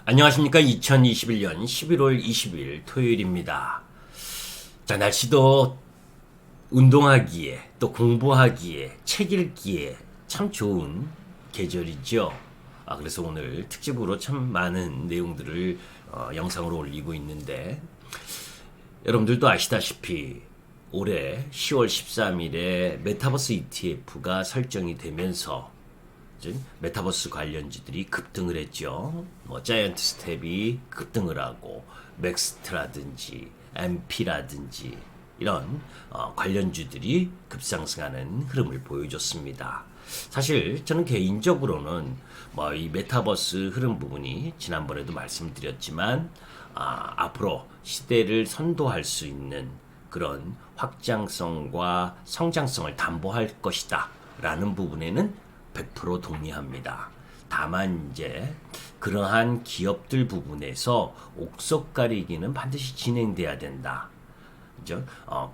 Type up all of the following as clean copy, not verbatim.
안녕하십니까. 2021년 11월 20일 토요일입니다. 자, 날씨도 운동하기에 또 공부하기에 책 읽기에 참 좋은 계절이죠. 그래서 오늘 특집으로 참 많은 내용들을 영상으로 올리고 있는데 여러분들도 아시다시피 올해 10월 13일에 메타버스 ETF가 설정이 되면서 메타버스 관련주들이 급등을 했죠. 뭐 자이언트 스텝이 급등을 하고 맥스트라든지 MP라든지 이런 관련주들이 급상승하는 흐름을 보여줬습니다. 사실 저는 개인적으로는 뭐 이 메타버스 흐름 부분이 지난번에도 말씀드렸지만 앞으로 시대를 선도할 수 있는 그런 확장성과 성장성을 담보할 것이다 라는 부분에는 100% 동의합니다. 다만 이제 그러한 기업들 부분에서 옥석 가리기는 반드시 진행돼야 된다. 그죠?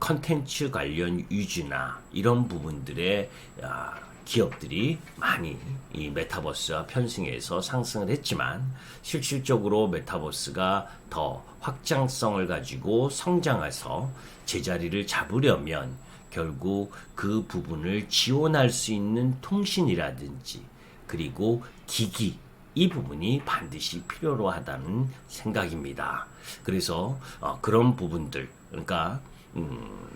컨텐츠 관련 유지나 이런 부분들의 기업들이 많이 이 메타버스와 편승해서 상승을 했지만 실질적으로 메타버스가 더 확장성을 가지고 성장해서 제자리를 잡으려면 결국 그 부분을 지원할 수 있는 통신이라든지 그리고 기기 이 부분이 반드시 필요로 하다는 생각입니다. 그래서 그런 부분들 그러니까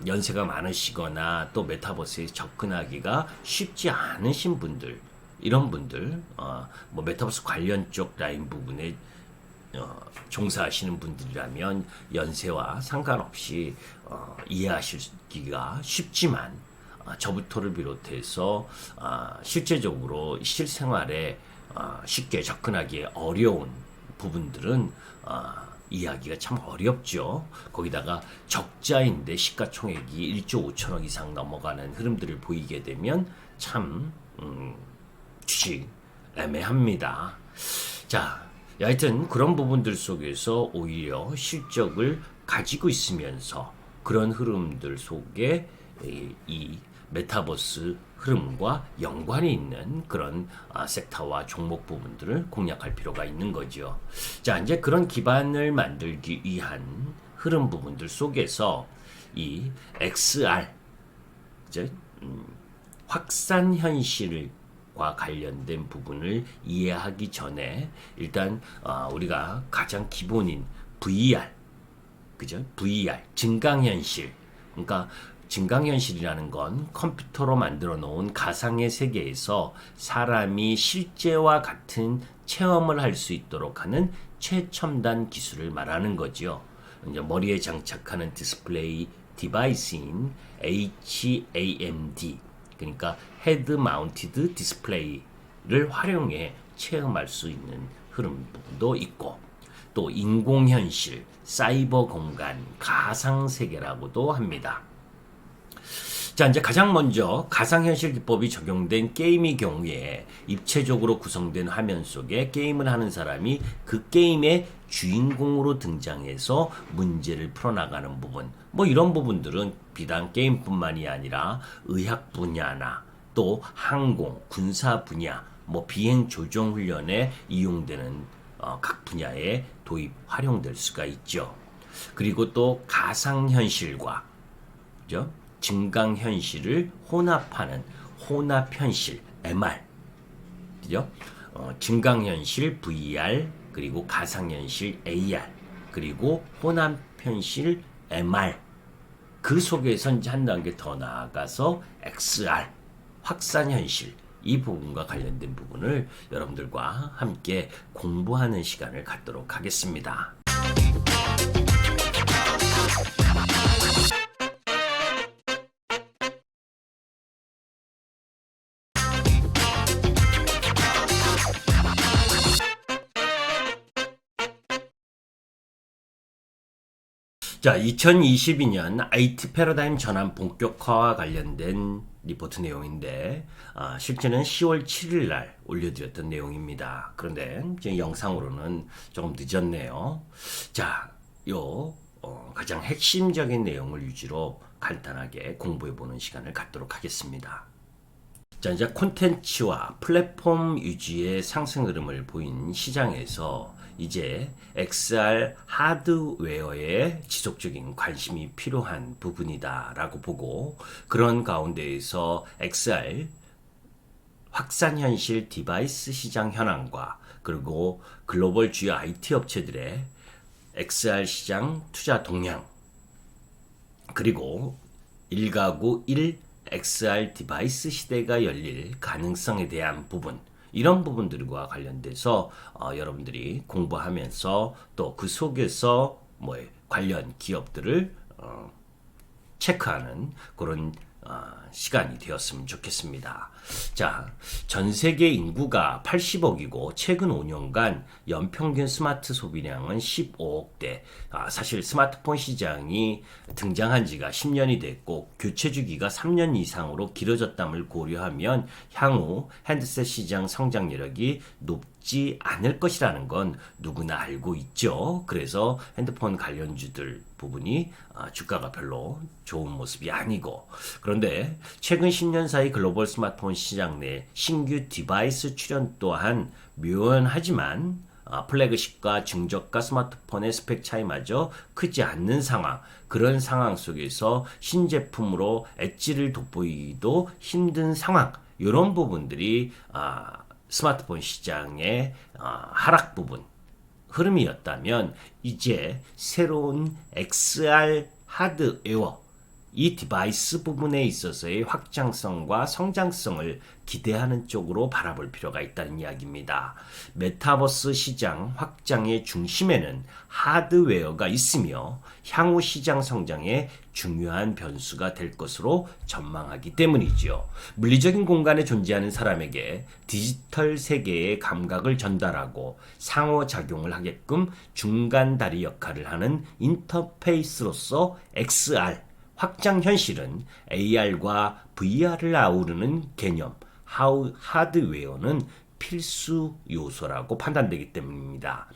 연세가 많으시거나 또 메타버스에 접근하기가 쉽지 않으신 분들 이런 분들 뭐 메타버스 관련 쪽 라인 부분에 종사하시는 분들이라면 연세와 상관없이 이해하시기가 쉽지만 저부터를 비롯해서 실제적으로 실생활에 쉽게 접근하기에 어려운 부분들은 이해하기가 참 어렵죠. 거기다가 적자인데 시가총액이 1조 5천억 이상 넘어가는 흐름들을 보이게 되면 참 주식 애매합니다. 자, 하여튼 그런 부분들 속에서 오히려 실적을 가지고 있으면서 그런 흐름들 속에 이 메타버스 흐름과 연관이 있는 그런 섹터와 종목 부분들을 공략할 필요가 있는 거죠. 자, 이제 그런 기반을 만들기 위한 흐름 부분들 속에서 이 XR, 이제 확산 현실과 관련된 부분을 이해하기 전에 일단 우리가 가장 기본인 VR, 그죠? VR, 증강현실. 그러니까 증강현실이라는 건 컴퓨터로 만들어 놓은 가상의 세계에서 사람이 실제와 같은 체험을 할 수 있도록 하는 최첨단 기술을 말하는 거죠. 이제 머리에 장착하는 디스플레이 디바이스인 HAMD, 그러니까 헤드 마운티드 디스플레이를 활용해 체험할 수 있는 흐름도 있고 또 인공현실, 사이버 공간, 가상세계라고도 합니다. 자, 이제 가장 먼저 가상현실 기법이 적용된 게임의 경우에 입체적으로 구성된 화면 속에 게임을 하는 사람이 그 게임의 주인공으로 등장해서 문제를 풀어나가는 부분, 뭐 이런 부분들은 비단 게임뿐만이 아니라 의학 분야나 또 항공, 군사 분야, 뭐 비행 조종 훈련에 이용되는 각 분야에 도입 활용될 수가 있죠. 그리고 또 가상현실과 그죠? 증강현실을 혼합하는 혼합현실 MR, 그죠? 증강현실 VR 그리고 가상현실 AR 그리고 혼합현실 MR 그 속에서 이제 한 단계 더 나아가서 XR 확산현실 이 부분과 관련된 부분을 여러분들과 함께 공부하는 시간을 갖도록 하겠습니다. 자, 2022년 IT 패러다임 전환 본격화와 관련된 리포트 내용인데 실제는 10월 7일 날 올려드렸던 내용입니다. 그런데 이제 영상으로는 조금 늦었네요. 자, 가장 핵심적인 내용을 위주로 간단하게 공부해보는 시간을 갖도록 하겠습니다. 자, 이제 콘텐츠와 플랫폼 유지의 상승 흐름을 보인 시장에서 이제 XR 하드웨어에 지속적인 관심이 필요한 부분이다라고 보고, 그런 가운데에서 XR 확산현실 디바이스 시장 현황과 그리고 글로벌 주요 IT 업체들의 XR 시장 투자 동향, 그리고 1가구 1 XR 디바이스 시대가 열릴 가능성에 대한 부분, 이런 부분들과 관련돼서 여러분들이 공부하면서 또 그 속에서 뭐 관련 기업들을 체크하는 그런 시간이 되었으면 좋겠습니다. 자, 전 세계 인구가 80억이고 최근 5년간 연평균 스마트 소비량은 15억대. 사실 스마트폰 시장이 등장한 지가 10년이 됐고 교체 주기가 3년 이상으로 길어졌담을 고려하면 향후 핸드셋 시장 성장 여력이 높지 않을 것이라는 건 누구나 알고 있죠. 그래서 핸드폰 관련주들 부분이 주가가 별로 좋은 모습이 아니고, 그런데 최근 10년 사이 글로벌 스마트폰 시장 내 신규 디바이스 출현 또한 묘연하지만 플래그십과 중저가 스마트폰의 스펙 차이마저 크지 않는 상황, 그런 상황 속에서 신제품으로 엣지를 돋보이기도 힘든 상황, 이런 부분들이 스마트폰 시장의 하락 부분 흐름이었다면, 이제 새로운 XR 하드웨어, 이 디바이스 부분에 있어서의 확장성과 성장성을 기대하는 쪽으로 바라볼 필요가 있다는 이야기입니다. 메타버스 시장 확장의 중심에는 하드웨어가 있으며 향후 시장 성장에 중요한 변수가 될 것으로 전망하기 때문이지요. 물리적인 공간에 존재하는 사람에게 디지털 세계의 감각을 전달하고 상호작용을 하게끔 중간 다리 역할을 하는 인터페이스로서 XR 확장 현실은 AR과 VR을 아우르는 개념, 하드웨어는 필수 요소라고 판단되기 때문입니다.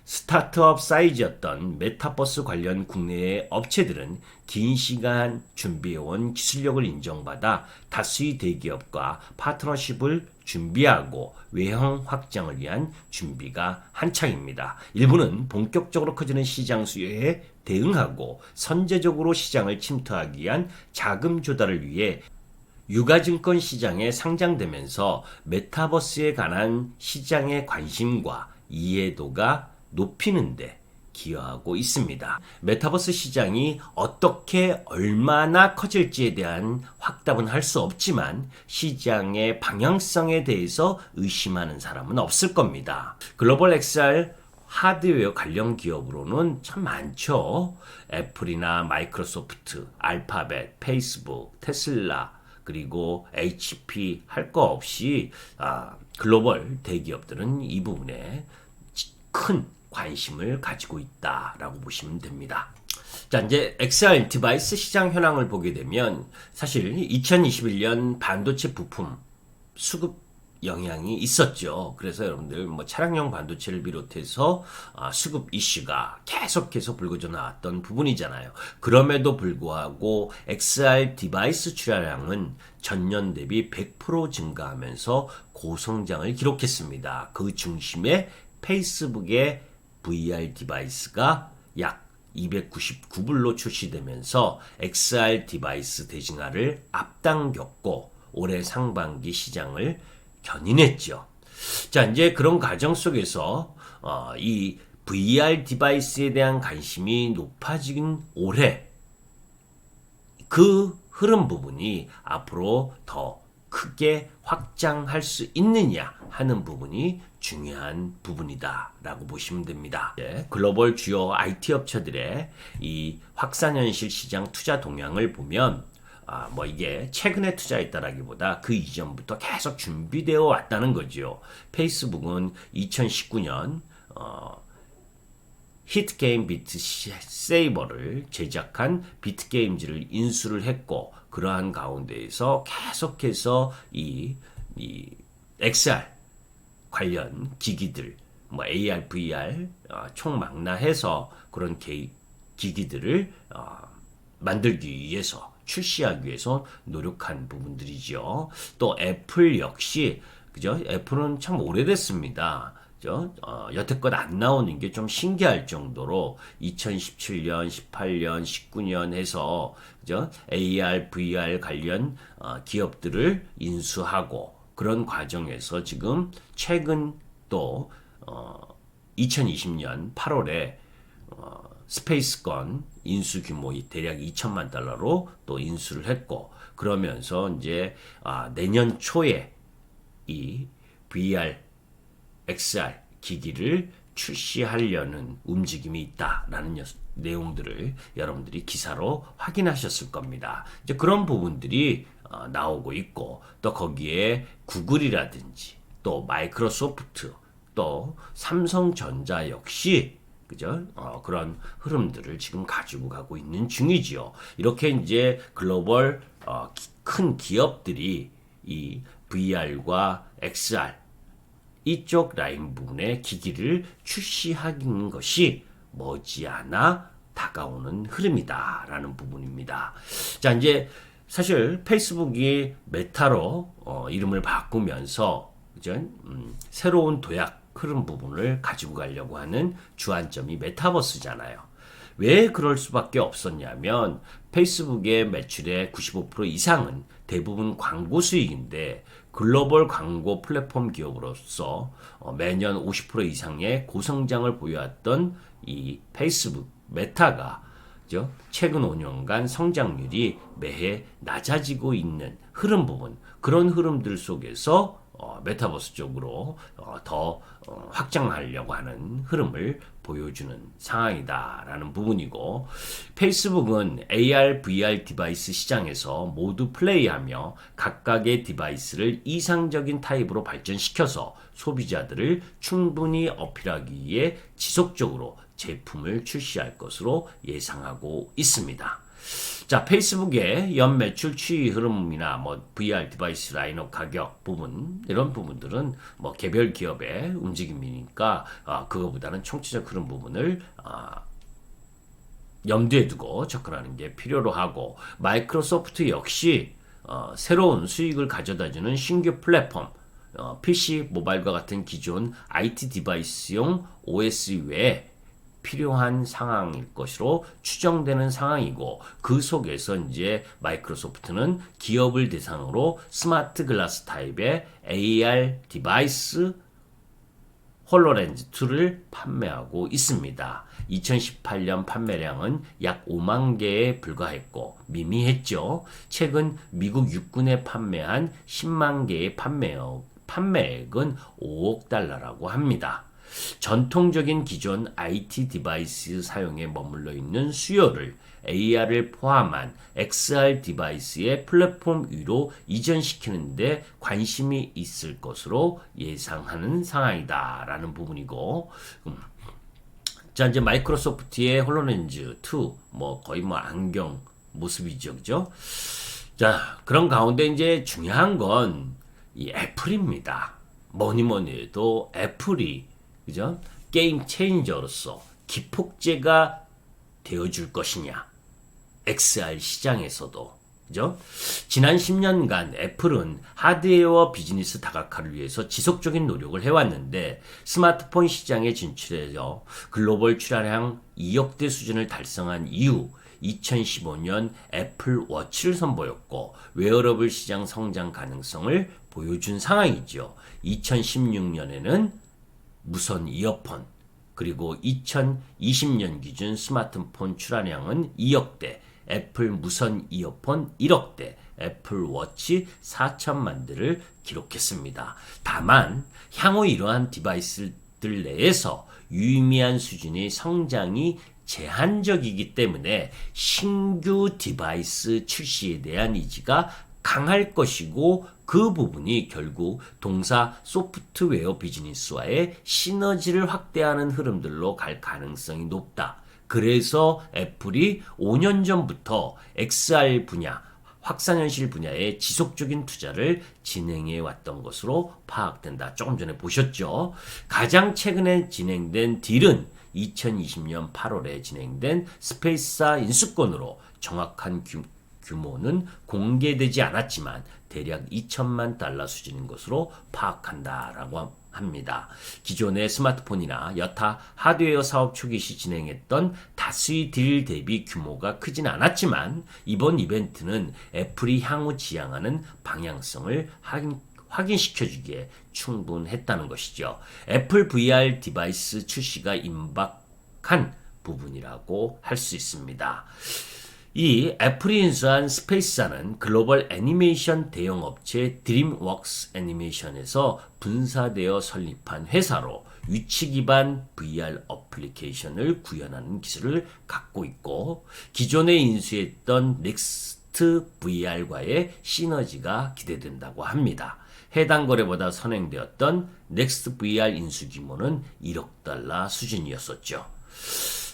스타트업 사이즈였던 메타버스 관련 국내의 업체들은 긴 시간 준비해온 기술력을 인정받아 다수의 대기업과 파트너십을 준비하고 외형 확장을 위한 준비가 한창입니다. 일부는 본격적으로 커지는 시장 수요에 대응하고 선제적으로 시장을 침투하기 위한 자금 조달을 위해 유가증권 시장에 상장되면서 메타버스에 관한 시장의 관심과 이해도가 높이는데 기여하고 있습니다. 메타버스 시장이 어떻게 얼마나 커질지에 대한 확답은 할 수 없지만 시장의 방향성에 대해서 의심하는 사람은 없을 겁니다. 글로벌 XR 하드웨어 관련 기업으로는 참 많죠. 애플이나 마이크로소프트, 알파벳, 페이스북, 테슬라, 그리고 HP 할 거 없이 글로벌 대기업들은 이 부분에 큰 관심을 가지고 있다라고 보시면 됩니다. 자, 이제 XR 디바이스 시장 현황을 보게 되면 사실 2021년 반도체 부품 수급 영향이 있었죠. 그래서 여러분들 뭐 차량용 반도체를 비롯해서 수급 이슈가 계속해서 불거져 나왔던 부분이잖아요. 그럼에도 불구하고 XR 디바이스 출하량은 전년 대비 100% 증가하면서 고성장을 기록했습니다. 그 중심에 페이스북의 VR 디바이스가 약 299불로 출시되면서 XR 디바이스 대중화를 앞당겼고 올해 상반기 시장을 견인했죠. 자, 이제 그런 과정 속에서 이 VR 디바이스에 대한 관심이 높아진 올해 그 흐름 부분이 앞으로 더 크게 확장할 수 있느냐 하는 부분이 중요한 부분이다라고 보시면 됩니다. 네, 글로벌 주요 IT 업체들의 이 확산현실 시장 투자 동향을 보면 뭐 이게 최근에 투자했다라기보다 그 이전부터 계속 준비되어 왔다는 거죠. 페이스북은 2019년 히트게임 비트 세이버를 제작한 비트게임즈를 인수를 했고, 그러한 가운데에서 계속해서 이 XR 관련 기기들, 뭐 AR, VR 총망라해서 그런 기기들을 만들기 위해서 출시하기 위해서 노력한 부분들이죠. 또 애플 역시 그죠? 애플은 참 오래됐습니다. 여태껏 안 나오는 게 좀 신기할 정도로 2017년, 18년, 19년 해서 그죠? AR, VR 관련 기업들을 인수하고 그런 과정에서 지금 최근 또 2020년 8월에 스페이스건 인수 규모 대략 2천만 달러로 또 인수를 했고 그러면서 이제 내년 초에 이 VR, XR 기기를 출시하려는 움직임이 있다라는 내용들을 여러분들이 기사로 확인하셨을 겁니다. 이제 그런 부분들이 나오고 있고 또 거기에 구글이라든지 또 마이크로소프트 또 삼성전자 역시 그죠? 그런 흐름들을 지금 가지고 가고 있는 중이지요. 이렇게 이제 글로벌 큰 기업들이 이 VR과 XR 이쪽 라인 부분의 기기를 출시하는 것이 머지않아 다가오는 흐름이다라는 부분입니다. 자, 이제 사실 페이스북이 메타로 이름을 바꾸면서 그죠? 새로운 도약 흐름 부분을 가지고 가려고 하는 주안점이 메타버스잖아요. 왜 그럴 수밖에 없었냐면 페이스북의 매출의 95% 이상은 대부분 광고 수익인데 글로벌 광고 플랫폼 기업으로서 매년 50% 이상의 고성장을 보여왔던 이 페이스북 메타가 최근 5년간 성장률이 매해 낮아지고 있는 흐름 부분 그런 흐름들 속에서 메타버스 쪽으로 더 확장하려고 하는 흐름을 보여주는 상황이다라는 부분이고 페이스북은 AR, VR 디바이스 시장에서 모두 플레이하며 각각의 디바이스를 이상적인 타입으로 발전시켜서 소비자들을 충분히 어필하기 위해 지속적으로 제품을 출시할 것으로 예상하고 있습니다. 자, 페이스북의 연매출 추이 흐름이나 뭐 VR 디바이스 라인업 가격 부분 이런 부분들은 뭐 개별 기업의 움직임이니까 그거보다는 총체적 흐름 부분을 염두에 두고 접근하는 게 필요로 하고 마이크로소프트 역시 새로운 수익을 가져다주는 신규 플랫폼 PC, 모바일과 같은 기존 IT 디바이스용 OS 외에 필요한 상황일 것으로 추정되는 상황이고 그 속에서 이제 마이크로소프트는 기업을 대상으로 스마트 글라스 타입의 AR 디바이스 홀로렌즈 2를 판매하고 있습니다. 2018년 판매량은 약 5만 개에 불과했고 미미했죠. 최근 미국 육군에 판매한 10만 개의 판매액은 5억 달러라고 합니다. 전통적인 기존 IT 디바이스 사용에 머물러 있는 수요를 AR을 포함한 XR 디바이스의 플랫폼 위로 이전시키는 데 관심이 있을 것으로 예상하는 상황이다라는 부분이고 자 이제 마이크로소프트의 홀로렌즈 2 뭐 거의 뭐 안경 모습이죠. 그죠? 자, 그런 가운데 이제 중요한 건 이 애플입니다. 뭐니 해도 애플이 그죠? 게임 체인저로서 기폭제가 되어줄 것이냐. XR 시장에서도. 그죠? 지난 10년간 애플은 하드웨어 비즈니스 다각화를 위해서 지속적인 노력을 해왔는데 스마트폰 시장에 진출해서 글로벌 출하량 2억 대 수준을 달성한 이후 2015년 애플 워치를 선보였고 웨어러블 시장 성장 가능성을 보여준 상황이죠. 2016년에는 무선 이어폰 그리고 2020년 기준 스마트폰 출하량은 2억대, 애플 무선 이어폰 1억대, 애플 워치 4천만 대를 기록했습니다. 다만 향후 이러한 디바이스들 내에서 유의미한 수준의 성장이 제한적이기 때문에 신규 디바이스 출시에 대한 의지가 강할 것이고 그 부분이 결국 동사 소프트웨어 비즈니스와의 시너지를 확대하는 흐름들로 갈 가능성이 높다. 그래서 애플이 5년 전부터 XR 분야, 확산현실 분야에 지속적인 투자를 진행해 왔던 것으로 파악된다. 조금 전에 보셨죠? 가장 최근에 진행된 딜은 2020년 8월에 진행된 스페이스사 인수권으로 정확한 규모는 공개되지 않았지만 대략 2천만 달러 수준인 것으로 파악한다라고 합니다. 기존의 스마트폰이나 여타 하드웨어 사업 초기 시 진행했던 다수의 딜 대비 규모가 크진 않았지만 이번 이벤트는 애플이 향후 지향하는 방향성을 확인시켜주기에 충분했다는 것이죠. 애플 VR 디바이스 출시가 임박한 부분이라고 할 수 있습니다. 이 애플이 인수한 스페이스사는 글로벌 애니메이션 대형 업체 드림웍스 애니메이션에서 분사되어 설립한 회사로 위치 기반 VR 어플리케이션을 구현하는 기술을 갖고 있고 기존에 인수했던 넥스트 VR과의 시너지가 기대된다고 합니다. 해당 거래보다 선행되었던 넥스트 VR 인수 규모는 1억 달러 수준이었었죠.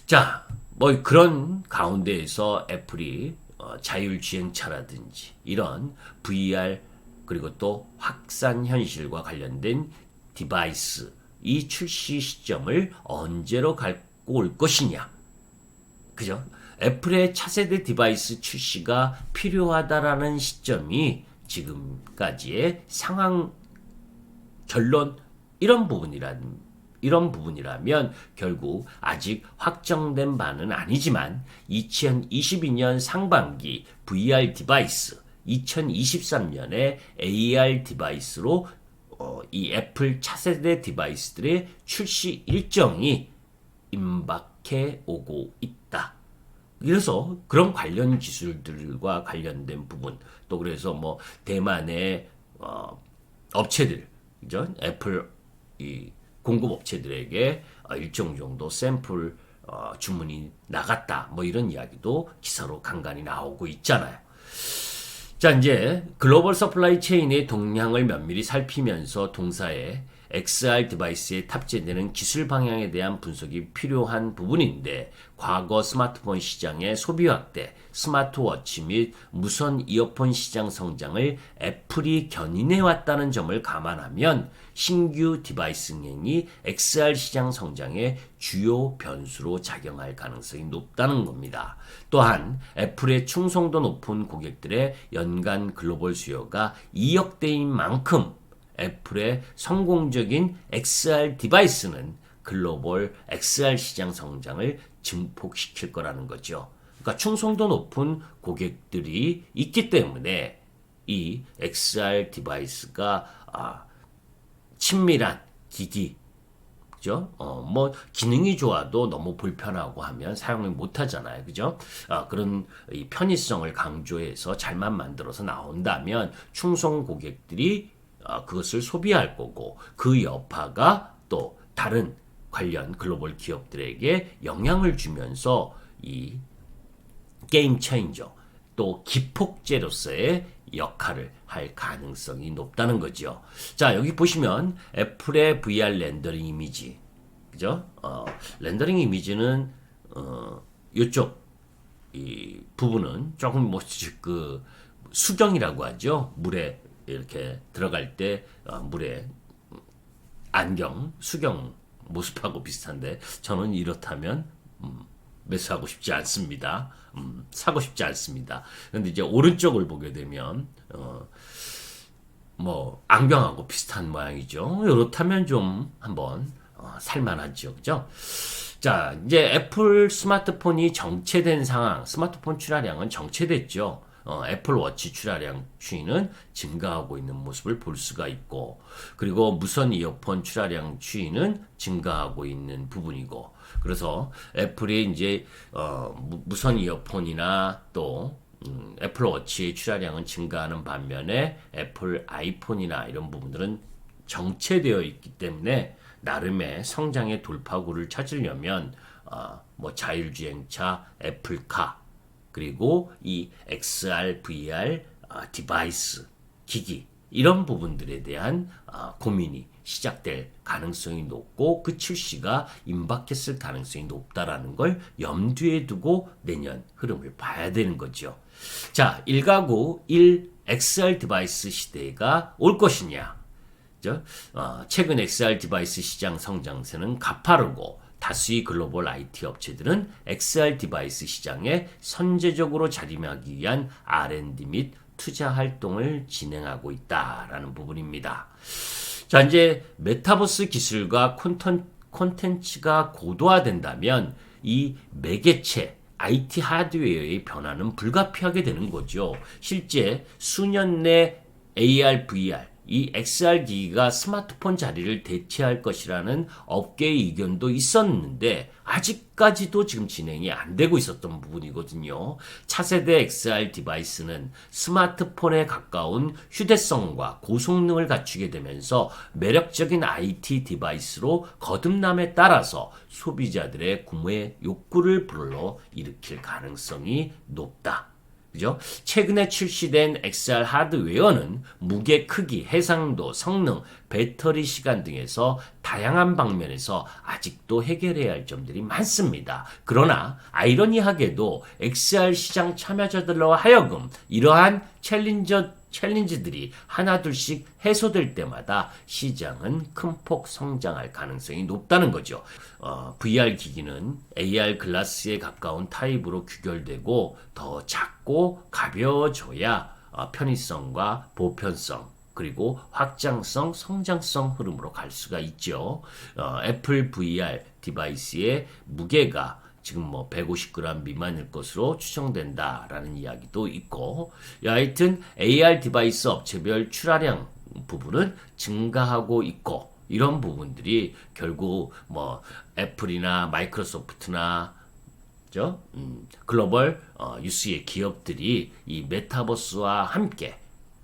자, 뭐 그런 가운데에서 애플이 자율주행차라든지 이런 VR 그리고 또 확산 현실과 관련된 디바이스 이 출시 시점을 언제로 갖고 올 것이냐. 그죠? 애플의 차세대 디바이스 출시가 필요하다라는 시점이 지금까지의 상황 결론 이런 부분이라면 결국 아직 확정된 바는 아니지만 2022년 상반기 VR 디바이스, 2023년에 AR 디바이스로 이 애플 차세대 디바이스들의 출시 일정이 임박해 오고 있다. 그래서 그런 관련 기술들과 관련된 부분 또 그래서 뭐 대만의 업체들, 그죠? 애플 이 공급 업체들에게 일정 정도 샘플 주문이 나갔다. 뭐 이런 이야기도 기사로 간간히 나오고 있잖아요. 자, 이제 글로벌 서플라이 체인의 동향을 면밀히 살피면서 동사의 XR 디바이스에 탑재되는 기술 방향에 대한 분석이 필요한 부분인데 과거 스마트폰 시장의 소비 확대, 스마트워치 및 무선 이어폰 시장 성장을 애플이 견인해 왔다는 점을 감안하면 신규 디바이스 흥행이 XR 시장 성장의 주요 변수로 작용할 가능성이 높다는 겁니다. 또한 애플의 충성도 높은 고객들의 연간 글로벌 수요가 2억 대인 만큼 애플의 성공적인 XR 디바이스는 글로벌 XR 시장 성장을 증폭시킬 거라는 거죠. 그러니까 충성도 높은 고객들이 있기 때문에 이 XR 디바이스가 친밀한 기기, 그죠? 뭐 기능이 좋아도 너무 불편하고 하면 사용을 못 하잖아요. 그죠? 그런 이 편의성을 강조해서 잘만 만들어서 나온다면 충성 고객들이 그것을 소비할 거고 그 여파가 또 다른 관련 글로벌 기업들에게 영향을 주면서 이 게임 체인저 또 기폭제로서의 역할을 할 가능성이 높다는 거죠. 자, 여기 보시면 애플의 VR 렌더링 이미지, 그죠? 렌더링 이미지는 이쪽 이 부분은 조금 뭐 그 수경이라고 하죠. 물에 이렇게 들어갈 때 물에 안경, 수경 모습하고 비슷한데 저는 이렇다면 매수하고 싶지 않습니다. 사고 싶지 않습니다. 그런데 이제 오른쪽을 보게 되면 뭐 안경하고 비슷한 모양이죠. 이렇다면 좀 한번 살만하죠, 그죠? 자, 이제 애플 스마트폰이 정체된 상황, 스마트폰 출하량은 정체됐죠. 애플워치 출하량 추이는 증가하고 있는 모습을 볼 수가 있고 그리고 무선 이어폰 출하량 추이는 증가하고 있는 부분이고 그래서 애플이 이제 무선 이어폰이나 또 애플워치의 출하량은 증가하는 반면에 애플 아이폰이나 이런 부분들은 정체되어 있기 때문에 나름의 성장의 돌파구를 찾으려면 뭐 자율주행차, 애플카 그리고 이 XR, VR 디바이스, 기기 이런 부분들에 대한 고민이 시작될 가능성이 높고 그 출시가 임박했을 가능성이 높다라는 걸 염두에 두고 내년 흐름을 봐야 되는 거죠. 자, 1가구 1 XR 디바이스 시대가 올 것이냐? 최근 XR 디바이스 시장 성장세는 가파르고 다수의 글로벌 IT 업체들은 XR 디바이스 시장에 선제적으로 자리매기 위한 R&D 및 투자 활동을 진행하고 있다라는 부분입니다. 자, 이제 메타버스 기술과 콘텐츠가 고도화된다면 이 매개체, IT 하드웨어의 변화는 불가피하게 되는 거죠. 실제 수년 내 AR, VR, 이 XR 기기가 스마트폰 자리를 대체할 것이라는 업계의 의견도 있었는데 아직까지도 지금 진행이 안 되고 있었던 부분이거든요. 차세대 XR 디바이스는 스마트폰에 가까운 휴대성과 고성능을 갖추게 되면서 매력적인 IT 디바이스로 거듭남에 따라서 소비자들의 구매 욕구를 불러일으킬 가능성이 높다. 그죠? 최근에 출시된 XR 하드웨어는 무게 크기, 해상도, 성능, 배터리 시간 등에서 다양한 방면에서 아직도 해결해야 할 점들이 많습니다. 그러나 아이러니하게도 XR 시장 참여자들로 하여금 이러한 챌린지들이 하나둘씩 해소될 때마다 시장은 큰 폭 성장할 가능성이 높다는 거죠. VR 기기는 AR 글라스에 가까운 타입으로 규결되고 더 작고 가벼워져야 편의성과 보편성 그리고 확장성, 성장성 흐름으로 갈 수가 있죠. 애플 VR 디바이스의 무게가 지금 뭐 150g 미만일 것으로 추정된다라는 이야기도 있고, 하여튼 AR 디바이스 업체별 출하량 부분은 증가하고 있고, 이런 부분들이 결국 뭐 애플이나 마이크로소프트나 글로벌 유수의 기업들이 이 메타버스와 함께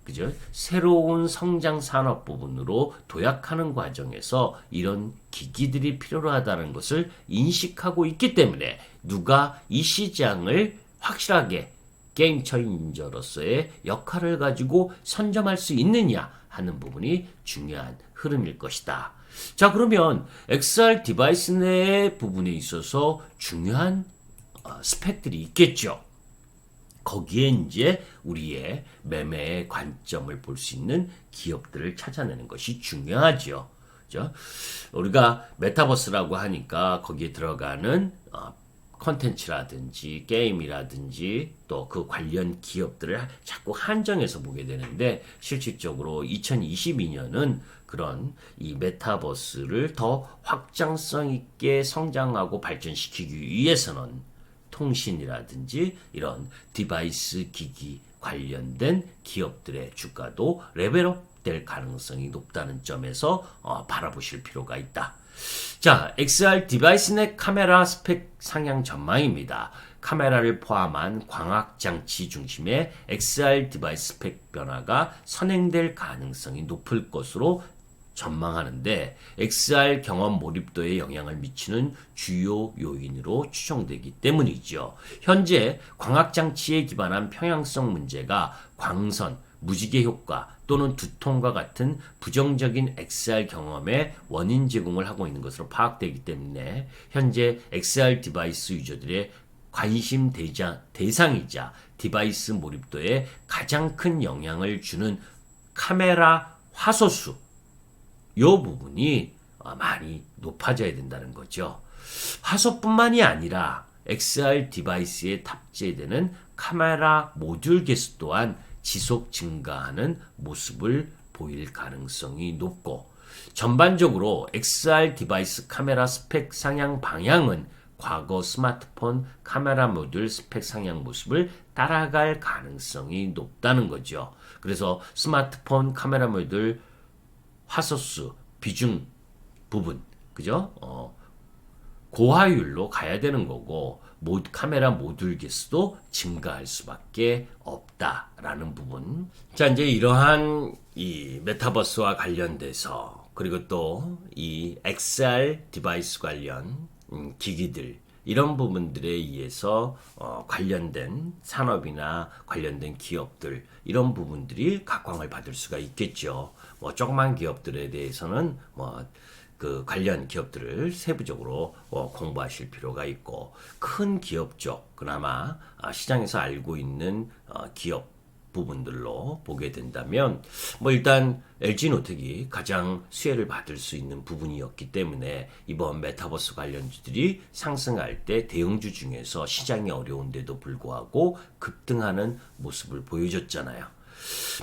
그죠? 새로운 성장 산업 부분으로 도약하는 과정에서 이런 기기들이 필요하다는 것을 인식하고 있기 때문에 누가 이 시장을 확실하게 게임 체인저로서의 역할을 가지고 선점할 수 있느냐 하는 부분이 중요한 흐름일 것이다. 자, 그러면 XR 디바이스 내 부분에 있어서 중요한 스펙들이 있겠죠. 거기에 이제 우리의 매매의 관점을 볼 수 있는 기업들을 찾아내는 것이 중요하죠. 그죠? 우리가 메타버스라고 하니까 거기에 들어가는 컨텐츠라든지 게임이라든지 또 그 관련 기업들을 자꾸 한정해서 보게 되는데 실질적으로 2022년은 그런 이 메타버스를 더 확장성 있게 성장하고 발전시키기 위해서는 통신이라든지 이런 디바이스 기기 관련된 기업들의 주가도 레벨업 될 가능성이 높다는 점에서 바라보실 필요가 있다. 자, XR 디바이스 내 카메라 스펙 상향 전망입니다. 카메라를 포함한 광학 장치 중심의 XR 디바이스 스펙 변화가 선행될 가능성이 높을 것으로 전망하는데 XR 경험 몰입도에 영향을 미치는 주요 요인으로 추정되기 때문이죠. 현재 광학장치에 기반한 평형성 문제가 광선, 무지개 효과 또는 두통과 같은 부정적인 XR 경험에 원인 제공을 하고 있는 것으로 파악되기 때문에 현재 XR 디바이스 유저들의 관심 대상이자 디바이스 몰입도에 가장 큰 영향을 주는 카메라 화소수 요 부분이 많이 높아져야 된다는 거죠. 화소뿐만이 아니라 XR 디바이스에 탑재되는 카메라 모듈 개수 또한 지속 증가하는 모습을 보일 가능성이 높고 전반적으로 XR 디바이스 카메라 스펙 상향 방향은 과거 스마트폰 카메라 모듈 스펙 상향 모습을 따라갈 가능성이 높다는 거죠. 그래서 스마트폰 카메라 모듈 화소수 비중 부분 그죠? 고화율로 가야 되는 거고 카메라 모듈 개수도 증가할 수밖에 없다라는 부분. 자, 이제 이러한 이 메타버스와 관련돼서 그리고 또 이 XR 디바이스 관련 기기들 이런 부분들에 의해서 관련된 산업이나 관련된 기업들 이런 부분들이 각광을 받을 수가 있겠죠. 뭐 조그만 기업들에 대해서는 뭐 그 관련 기업들을 세부적으로 공부하실 필요가 있고 큰 기업 쪽 그나마 시장에서 알고 있는 기업 부분들로 보게 된다면 뭐 일단 LG노텍이 가장 수혜를 받을 수 있는 부분이었기 때문에 이번 메타버스 관련주들이 상승할 때 대형주 중에서 시장이 어려운데도 불구하고 급등하는 모습을 보여줬잖아요.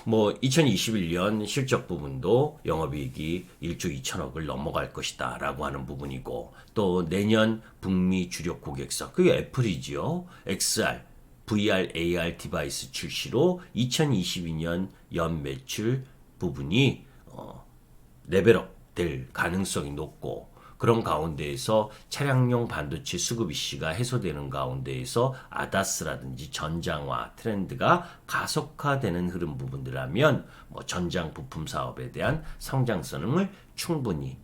뭐 2021년 실적 부분도 영업이익이 1조 2천억을 넘어갈 것이다라고 하는 부분이고, 또 내년 북미 주력 고객사, 그게 애플이지요. XR, VR, AR 디바이스 출시로 2022년 연 매출 부분이 레벨업 될 가능성이 높고, 그런 가운데에서 차량용 반도체 수급 이슈가 해소되는 가운데에서 아다스라든지 전장화 트렌드가 가속화되는 흐름 부분들하면 전장 부품 사업에 대한 성장성을 충분히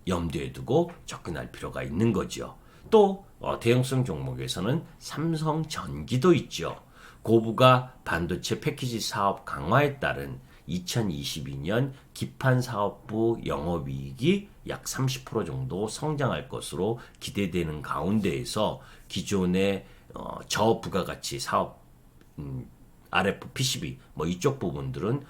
염두에 두고 접근할 필요가 있는 거죠. 또 대형성 종목에서는 삼성전기도 있죠. 고부가 반도체 패키지 사업 강화에 따른 2022년 기판 사업부 영업이익이 약 30% 정도 성장할 것으로 기대되는 가운데에서 기존의 저부가가치 사업, RF PCB 이쪽 부분들은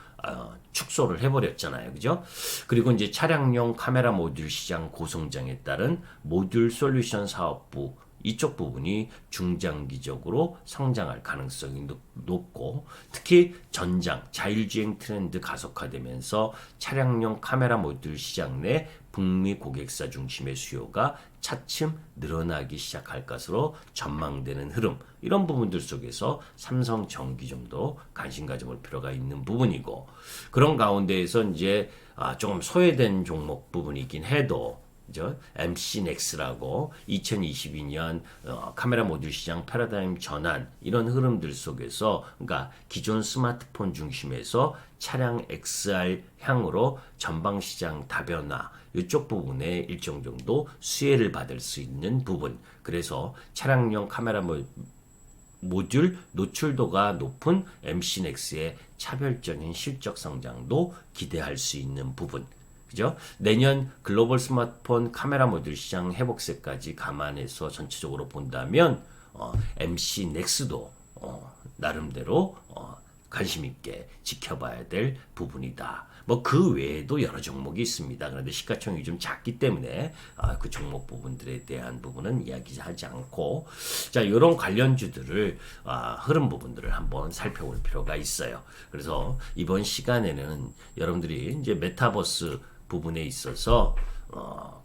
축소를 해버렸잖아요, 그죠? 그리고 이제 차량용 카메라 모듈 시장 고성장에 따른 모듈 솔루션 사업부 이쪽 부분이 중장기적으로 성장할 가능성이 높고, 특히 전장, 자율주행 트렌드 가속화되면서 차량용 카메라 모듈 시장 내 북미 고객사 중심의 수요가 차츰 늘어나기 시작할 것으로 전망되는 흐름, 이런 부분들 속에서 삼성전기 좀더 관심 가져볼 필요가 있는 부분이고, 그런 가운데에서 이제 조금 소외된 종목 부분이긴 해도 MC넥스라고 2022년 카메라 모듈 시장 패러다임 전환, 이런 흐름들 속에서, 그러니까 기존 스마트폰 중심에서 차량 XR 향으로 전방 시장 다변화, 이쪽 부분에 일정 정도 수혜를 받을 수 있는 부분, 그래서 차량용 카메라 모듈 노출도가 높은 MC넥스의 차별적인 실적 성장도 기대할 수 있는 부분, 그죠? 내년 글로벌 스마트폰 카메라 모듈 시장 회복세까지 감안해서 전체적으로 본다면 MC넥스도 나름대로 관심 있게 지켜봐야 될 부분이다. 그 외에도 여러 종목이 있습니다. 그런데 시가총액이 좀 작기 때문에 그 종목 부분들에 대한 부분은 이야기하지 않고, 자, 이런 관련주들을 흐름 부분들을 한번 살펴볼 필요가 있어요. 그래서 이번 시간에는 여러분들이 이제 메타버스 부분에 있어서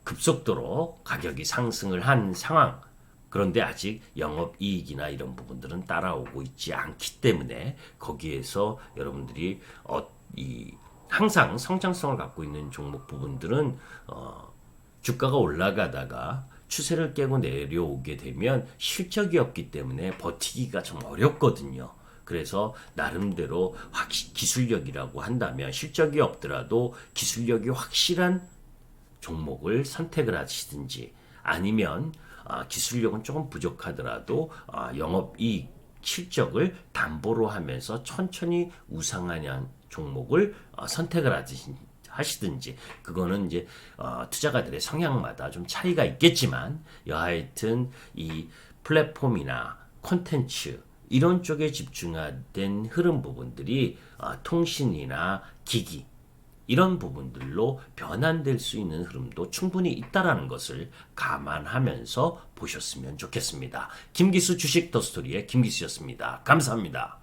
급속도로 가격이 상승을 한 상황, 그런데 아직 영업이익이나 이런 부분들은 따라오고 있지 않기 때문에 거기에서 여러분들이 항상 성장성을 갖고 있는 종목 부분들은 주가가 올라가다가 추세를 깨고 내려오게 되면 실적이 없기 때문에 버티기가 좀 어렵거든요. 그래서 나름대로 기술력이라고 한다면, 실적이 없더라도 기술력이 확실한 종목을 선택을 하시든지, 아니면 기술력은 조금 부족하더라도 영업이익 실적을 담보로 하면서 천천히 우상하는 종목을 선택을 하시든지, 그거는 이제 투자가들의 성향마다 좀 차이가 있겠지만, 여하튼 이 플랫폼이나 콘텐츠 이런 쪽에 집중된 흐름 부분들이 통신이나 기기 이런 부분들로 변환될 수 있는 흐름도 충분히 있다라는 것을 감안하면서 보셨으면 좋겠습니다. 김기수 주식 더 스토리의 김기수였습니다. 감사합니다.